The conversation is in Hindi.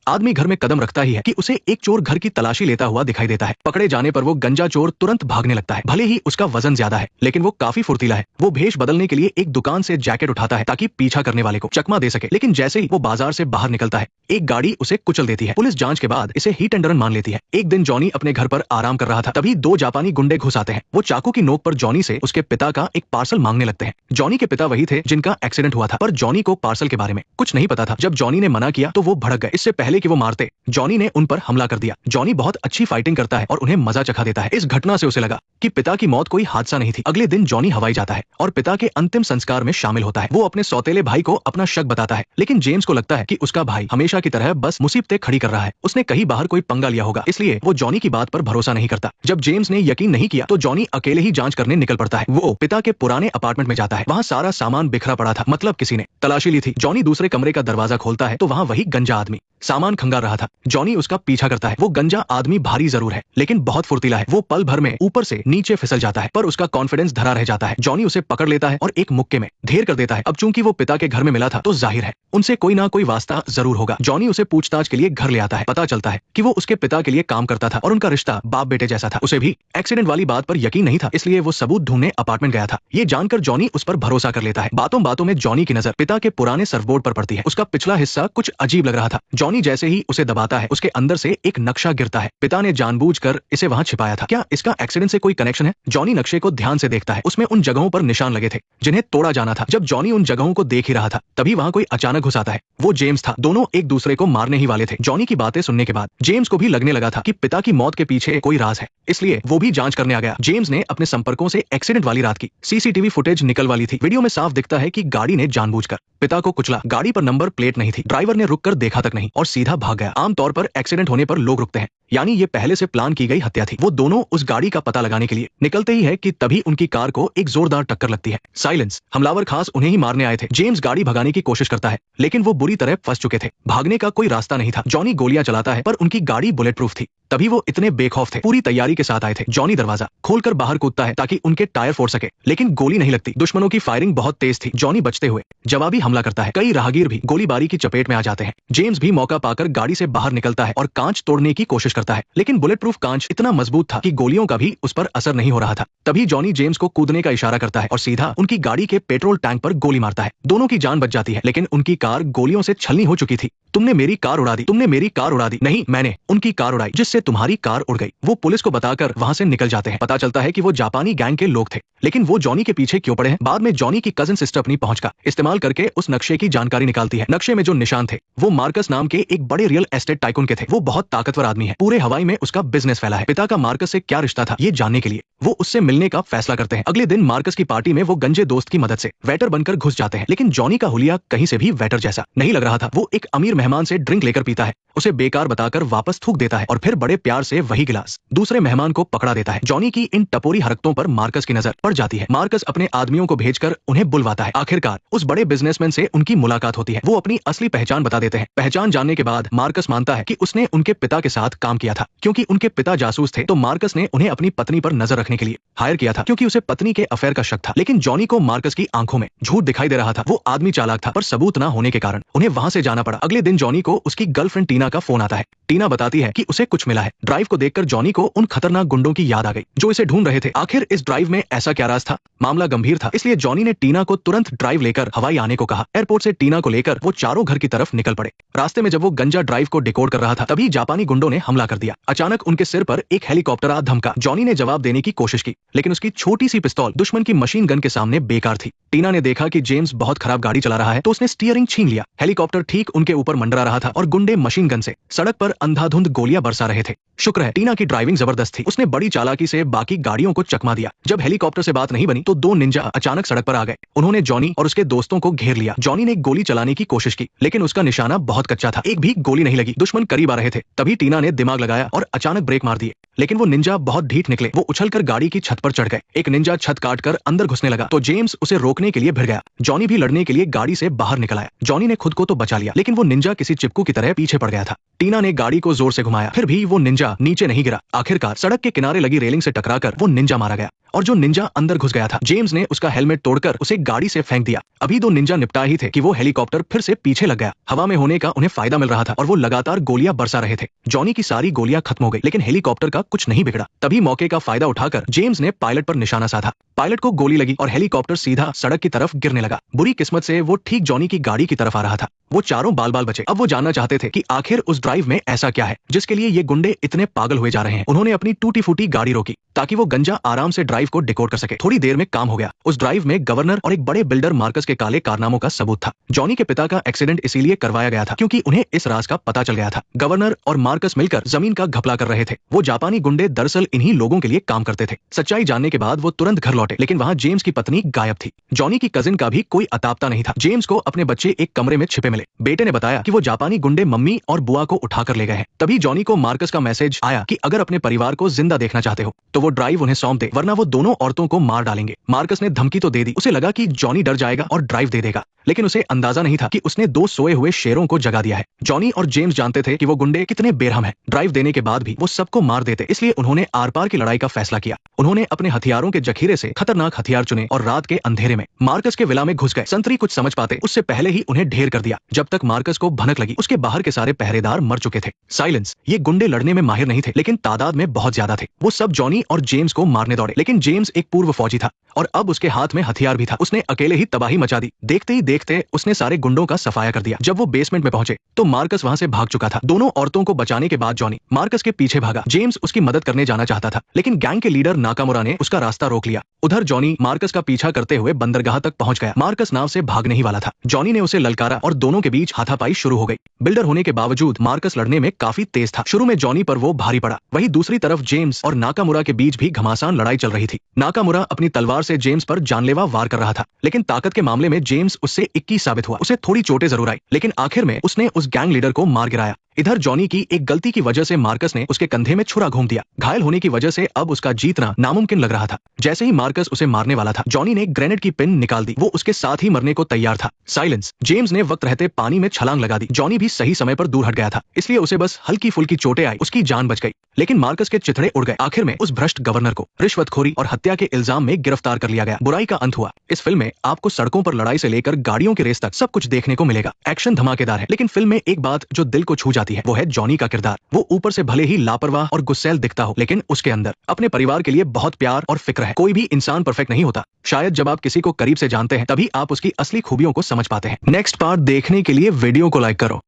आदमी घर में कदम रखता ही है कि उसे एक चोर घर की तलाशी लेता हुआ दिखाई देता है। पकड़े जाने पर वो गंजा चोर तुरंत भागने लगता है। भले ही उसका वजन ज्यादा है, लेकिन वो काफी फुर्तीला है। वो भेष बदलने के लिए एक दुकान से जैकेट उठाता है ताकि पीछा करने वाले को चकमा दे सके। लेकिन जैसे ही वो बाजार से बाहर निकलता है, एक गाड़ी उसे कुचल देती है। पुलिस जांच के बाद इसे हिट एंड रन मान लेती है। एक दिन जॉनी अपने घर पर आराम कर रहा था, तभी दो जापानी गुंडे घुस आते हैं। वो चाकू की नोक पर जॉनी से उसके पिता का एक पार्सल मांगने लगते हैं। जॉनी के पिता वही थे जिनका एक्सीडेंट हुआ था, पर जॉनी को पार्सल के बारे में कुछ नहीं पता था। जब जॉनी ने मना किया तो वो भड़क गए। इससे पहले कि वो मारते, जॉनी ने उन पर हमला कर दिया। जॉनी बहुत अच्छी फाइटिंग करता है और उन्हें मजा चखा देता है। इस घटना से उसे लगा कि पिता की मौत कोई हादसा नहीं थी। अगले दिन जॉनी हवाई जाता है और पिता के अंतिम संस्कार में शामिल होता है। वो अपने सौतेले भाई को अपना शक बताता है, लेकिन जेम्स को लगता है कि उसका भाई हमेशा की तरह बस मुसीबतें खड़ी कर रहा है। उसने कहीं बाहर कोई पंगा लिया होगा, इसलिए वो जॉनी की बात पर भरोसा नहीं करता। जब जेम्स ने यकीन नहीं किया तो जॉनी अकेले ही जांच करने निकल पड़ता है। वो पिता के पुराने अपार्टमेंट में जाता है। वहाँ सारा सामान बिखरा पड़ा था, मतलब किसी ने तलाशी ली थी। जॉनी दूसरे कमरे का दरवाजा खोलता है तो वहाँ वही गंजा आदमी सामान खंगार रहा था। जॉनी उसका पीछा करता है। वो गंजा आदमी भारी जरूर है, लेकिन बहुत फुर्तीला है। वो पल भर में ऊपर से नीचे फिसल जाता है, पर उसका कॉन्फिडेंस धरा रह जाता है। जॉनी उसे पकड़ लेता है और एक मुक्के में ढेर कर देता है। अब चूंकि वो पिता के घर में मिला था तो जाहिर है उनसे कोई ना कोई वास्ता जरूर होगा। जॉनी उसे पूछताछ के लिए घर ले आता है। पता चलता है कि वो उसके पिता के लिए काम करता था और उनका रिश्ता बाप बेटे जैसा था। उसे भी एक्सीडेंट वाली बात पर यकीन नहीं था, इसलिए वो सबूत ढूंढने अपार्टमेंट गया था। ये जानकर जॉनी उस पर भरोसा कर लेता है। बातों बातों में जॉनी की नजर पिता के पुराने सर्फबोर्ड पर पड़ती है। उसका पिछला हिस्सा कुछ अजीब लग रहा था। जॉनी जैसे ही उसे दबाता है, उसके अंदर से एक नक्शा गिरता है। पिता ने जानबूझकर इसे वहां छिपाया था। क्या इसका एक्सीडेंट से कोई कनेक्शन है? जॉनी नक्शे को ध्यान से देखता है। उसमें उन जगहों पर निशान लगे थे जिन्हें तोड़ा जाना था। जब जॉनी उन जगहों को देख ही रहा था, तभी वहां कोई अचानक घुस आता है। वो जेम्स था। दोनों एक दूसरे को मारने ही वाले थे। जॉनी की बातें सुनने के बाद जेम्स को भी लगने लगा था कि पिता की मौत के पीछे कोई राज है, इसलिए वो भी जांच करने आ गया। जेम्स ने अपने संपर्कों से एक्सीडेंट वाली रात की सीसीटीवी फुटेज निकल वाली थी। वीडियो में साफ दिखता है कि गाड़ी ने जानबूझकर पिता को कुचला। गाड़ी पर नंबर प्लेट नहीं थी। ड्राइवर ने रुककर देखा तक नहीं और सीधा भाग गया। आमतौर पर एक्सीडेंट होने पर लोग रुकते हैं, यानी ये पहले से प्लान की गई हत्या थी। वो दोनों उस गाड़ी का पता लगाने के लिए निकलते ही है कि तभी उनकी कार को एक जोरदार टक्कर लगती है। साइलेंस। हमलावर खास उन्हें ही मारने आए थे। जेम्स गाड़ी भगाने की कोशिश करता है, लेकिन वो बुरी तरह फंस चुके थे। भागने का कोई रास्ता नहीं था। जॉनी गोलियां चलाता है, पर उनकी गाड़ी बुलेट प्रूफ थी। तभी वो इतने बेखौफ थे, पूरी तैयारी के साथ आए थे। जॉनी दरवाजा खोलकर बाहर कूदता है ताकि उनके टायर फोड़ सके, लेकिन गोली नहीं लगती। दुश्मनों की फायरिंग बहुत तेज थी। जॉनी बचते हुए जवाबी हमला करता है। कई राहगीर भी गोलीबारी की चपेट में आ जाते हैं। जेम्स भी मौका पाकर गाड़ी से बाहर निकलता है और कांच तोड़ने की कोशिश करता है, लेकिन बुलेट प्रूफ कांच इतना मजबूत था कि गोलियों का भी उस पर असर नहीं हो रहा था। तभी जॉनी जेम्स को कूदने का इशारा करता है और सीधा उनकी गाड़ी के पेट्रोल टैंक पर गोली मारता है। दोनों की जान बच जाती है, लेकिन उनकी कार गोलियों से छलनी हो चुकी थी। तुमने मेरी कार उड़ा दी, तुमने मेरी कार उड़ा दी। नहीं, मैंने उनकी कार उड़ाई, जिससे तुम्हारी कार उड़ गई। वो पुलिस को बताकर वहां से निकल जाते हैं। पता चलता है कि वो जापानी गैंग के लोग थे, लेकिन वो जॉनी के पीछे क्यों पड़े हैं? बाद में जॉनी की कजिन सिस्टर अपनी पहुंच का इस्तेमाल करके उस नक्शे की जानकारी निकालती है। नक्शे में जो निशान थे वो मार्कस नाम के एक बड़े रियल एस्टेट टाइकून के थे। वो बहुत ताकतवर आदमी है। पूरे हवाई में उसका बिजनेस फैला है। पिता का मार्कस से क्या रिश्ता था, ये जानने के लिए वो उससे मिलने का फैसला करते हैं। अगले दिन मार्कस की पार्टी में वो गंजे दोस्त की मदद से वेटर बनकर घुस जाते हैं, लेकिन जॉनी का हुलिया कहीं से भी वेटर जैसा नहीं लग रहा था। वो एक अमीर मेहमान से ड्रिंक लेकर पीता है, उसे बेकार बताकर वापस थूक देता है और फिर बड़े प्यार से वही गिलास दूसरे मेहमान को पकड़ा देता है। जॉनी की इन टपोरी हरकतों पर मार्कस की नजर पड़ जाती है। मार्कस अपने आदमियों को भेजकर उन्हें बुलवाता है। आखिरकार उस बड़े बिजनेसमैन से उनकी मुलाकात होती है। वो अपनी असली पहचान बता देते हैं। पहचान जानने के बाद मार्कस मानता है कि उसने उनके पिता के साथ काम किया था। क्योंकि उनके पिता जासूस थे, तो मार्कस ने उन्हें अपनी पत्नी पर नजर रखने के लिए हायर किया था, क्योंकि उसे पत्नी के अफेयर का शक था। लेकिन जॉनी को मार्कस की आंखों में झूठ दिखाई दे रहा था। वो आदमी चालाक था, पर सबूत न होने के कारण उन्हें वहां से जाना पड़ा। अगले दिन जॉनी को उसकी गर्लफ्रेंड टीना का फोन आता है। टीना बताती है कि उसे कुछ मिला है। ड्राइव को देखकर जॉनी को उन खतरनाक गुंडों की याद आ गई जो इसे ढूंढ रहे थे। आखिर इस ड्राइव में ऐसा क्या राज था? मामला गंभीर था, इसलिए जॉनी ने टीना को तुरंत ड्राइव लेकर हवाई आने को कहा। एयरपोर्ट से टीना को लेकर वो चारों घर की तरफ निकल पड़े। रास्ते में जब वो गंजा ड्राइव को डिकोड कर रहा था, तभी जापानी गुंडों ने हमला कर दिया। अचानक उनके सिर पर एक हेलीकॉप्टर आ धमका। जॉनी ने जवाब देने की कोशिश की, लेकिन उसकी छोटी सी पिस्तौल दुश्मन की मशीन गन के सामने बेकार थी। टीना ने देखा कि जेम्स बहुत खराब गाड़ी चला रहा है, तो उसने स्टीयरिंग छीन लिया। हेलीकॉप्टर ठीक उनके ऊपर मंडरा रहा था और गुंडे मशीन गन से सड़क पर अंधाधुंध गोलियां बरसा रहे थे। शुक्र है टीना की ड्राइविंग जबरदस्त थी। उसने बड़ी चालाकी से बाकी गाड़ियों को चकमा दिया। जब हेलीकॉप्टर से बात नहीं बनी तो दो निंजा अचानक सड़क पर आ गए। उन्होंने जॉनी और उसके दोस्तों को घेर लिया। जॉनी ने गोली चलाने की कोशिश की, लेकिन उसका निशाना बहुत कच्चा था। एक भी गोली नहीं लगी। दुश्मन करीब आ रहे थे। तभी टीना ने दिमाग लगाया और अचानक ब्रेक मार दिए, लेकिन वो निंजा बहुत ढीठ निकले। वो उछलकर गाड़ी की छत पर चढ़ गए। एक निंजा छत काटकर अंदर घुसने लगा, तो जेम्स उसे रोकने के लिए भिड़ गया। जॉनी भी लड़ने के लिए गाड़ी से बाहर निकल आया। जॉनी ने खुद को तो बचा लिया, लेकिन वो निंजा किसी चिपकू की तरह पीछे पड़ गया था। टीना ने गाड़ी को जोर से घुमाया, फिर भी वो निंजा नीचे नहीं गिरा। आखिरकार सड़क के किनारे लगी रेलिंग से टकराकर वो निंजा मारा गया और जो निंजा अंदर घुस गया था, जेम्स ने उसका हेलमेट तोड़कर उसे गाड़ी से फेंक दिया। अभी दो निंजा निपटा ही थे कि वो हेलीकॉप्टर फिर से पीछे लग गया। हवा में होने का उन्हें फायदा मिल रहा था और वो लगातार गोलियां बरसा रहे थे। जॉनी की सारी गोलियां खत्म हो गई, लेकिन हेलीकॉप्टर का कुछ नहीं बिगड़ा। तभी मौके का फायदा उठाकर जेम्स ने पायलट पर निशाना साधा। पायलट को गोली लगी और हेलीकॉप्टर सीधा सड़क की तरफ गिरने लगा। बुरी किस्मत से वो ठीक जॉनी की गाड़ी की तरफ आ रहा था। वो चारों बाल बाल बचे। अब वो जानना चाहते थे कि आखिर उस ड्राइव में ऐसा क्या है जिसके लिए ये गुंडे इतने पागल हुए जा रहे हैं। उन्होंने अपनी टूटी फूटी गाड़ी रोकी ताकि वो गंजा आराम से ड्राइव को डिकोड कर सके। थोड़ी देर में काम हो गया। उस ड्राइव में गवर्नर और एक बड़े बिल्डर मार्कस के काले कारनामों का सबूत था। जॉनी के पिता का एक्सीडेंट इसीलिए करवाया गया था क्योंकि उन्हें इस राज का पता चल गया था। गवर्नर और मार्कस मिलकर जमीन का घपला कर रहे थे। वो जापानी गुंडे दरअसल इन्हीं लोगों के लिए काम करते थे। सच्चाई जानने के बाद वो तुरंत घर लौटे, लेकिन वहाँ जेम्स की पत्नी गायब थी। जॉनी की कजिन का भी कोई अतापता नहीं था। जेम्स को अपने बच्चे एक कमरे में छिपे मिले। बेटे ने बताया कि वो जापानी गुंडे मम्मी और बुआ को उठाकर ले गए हैं। तभी जॉनी को मार्कस का मैसेज आया कि अगर अपने परिवार को जिंदा देखना चाहते हो तो वो ड्राइव उन्हें सौंप दे, वरना वो दोनों औरतों को मार डालेंगे। मार्कस ने धमकी तो दे दी। उसे लगा कि जॉनी डर जाएगा और ड्राइव दे देगा, लेकिन उसे अंदाजा नहीं था कि उसने दो सोए हुए शेरों को जगा दिया है। जॉनी और जेम्स जानते थे कि वो गुंडे कितने बेरहम हैं। ड्राइव देने के बाद भी वो सबको मार देते, इसलिए उन्होंने आर पार की लड़ाई का फैसला किया। उन्होंने अपने हथियारों के जखीरे से खतरनाक हथियार चुने और रात के अंधेरे में मार्कस के विला में घुस गए। संतरी कुछ समझ पाते उससे पहले ही उन्हें ढेर कर दिया। जब तक मार्कस को भनक लगी, उसके बाहर के सारे पहरेदार मर चुके थे। साइलेंस, ये गुंडे लड़ने में माहिर नहीं थे, लेकिन तादाद में बहुत ज्यादा थे। वो सब जॉनी और जेम्स को मारने दौड़े, लेकिन जेम्स एक पूर्व फौजी था और अब उसके हाथ में हथियार भी था। उसने अकेले ही तबाही मचा दी। देखते ही देखते उसने सारे गुंडों का सफाया कर दिया। जब वो बेसमेंट में पहुंचे तो मार्कस वहां से भाग चुका था। दोनों औरतों को बचाने के बाद जॉनी मार्कस के पीछे भागा। जेम्स उसकी मदद करने जाना चाहता था, लेकिन गैंग के लीडर नाकामुरा ने उसका रास्ता रोक लिया। उधर जॉनी मार्कस का पीछा करते हुए बंदरगाह तक पहुंच गया। मार्कस नाव से भागने ही वाला था। जॉनी ने उसे ललकारा और दोनों के बीच हाथापाई शुरू हो गई। बिल्डर होने के बावजूद मार्कस लड़ने में काफी तेज था। शुरू में जॉनी पर वो भारी पड़ा। वहीं दूसरी तरफ जेम्स और नाकामुरा के बीच भी घमासान लड़ाई चल रही थी। नाकामुरा अपनी तलवार से जेम्स पर जानलेवा वार कर रहा था, लेकिन ताकत के मामले में जेम्स उससे 21 साबित हुआ। उसे थोड़ी चोटें जरूर आई, लेकिन आखिर में उसने उस गैंग लीडर को मार गिराया। इधर जॉनी की एक गलती की वजह से मार्कस ने उसके कंधे में छुरा घूम दिया। घायल होने की वजह से अब उसका जीतना नामुमकिन लग रहा था। जैसे ही मार्कस उसे मारने वाला था, जॉनी ने ग्रेनेड की पिन निकाल दी। वो उसके साथ ही मरने को तैयार था। साइलेंस, जेम्स ने वक्त रहते पानी में छलांग लगा दी। जॉनी भी सही समय पर दूर हट गया था, इसलिए उसे बस हल्की फुल्की चोटें आई। उसकी जान बच गई, लेकिन मार्कस के चिथड़े उड़ गए। आखिर में उस भ्रष्ट गवर्नर को रिश्वतखोरी और हत्या के इल्जाम में गिरफ्तार कर लिया गया। बुराई का अंत हुआ। इस फिल्म में आपको सड़कों पर लड़ाई से लेकर गाड़ियों की रेस तक सब कुछ देखने को मिलेगा। एक्शन धमाकेदार है, लेकिन फिल्म में एक बात जो दिल को छू जाती है वो है जॉनी का किरदार। वो ऊपर से भले ही लापरवाह और गुस्सैल दिखता हो, लेकिन उसके अंदर अपने परिवार के लिए बहुत प्यार और फिक्र है। कोई भी इंसान परफेक्ट नहीं होता। शायद जब आप किसी को करीब से जानते हैं तभी आप उसकी असली खूबियों को समझ पाते हैं। नेक्स्ट पार्ट देखने के लिए वीडियो को लाइक करो।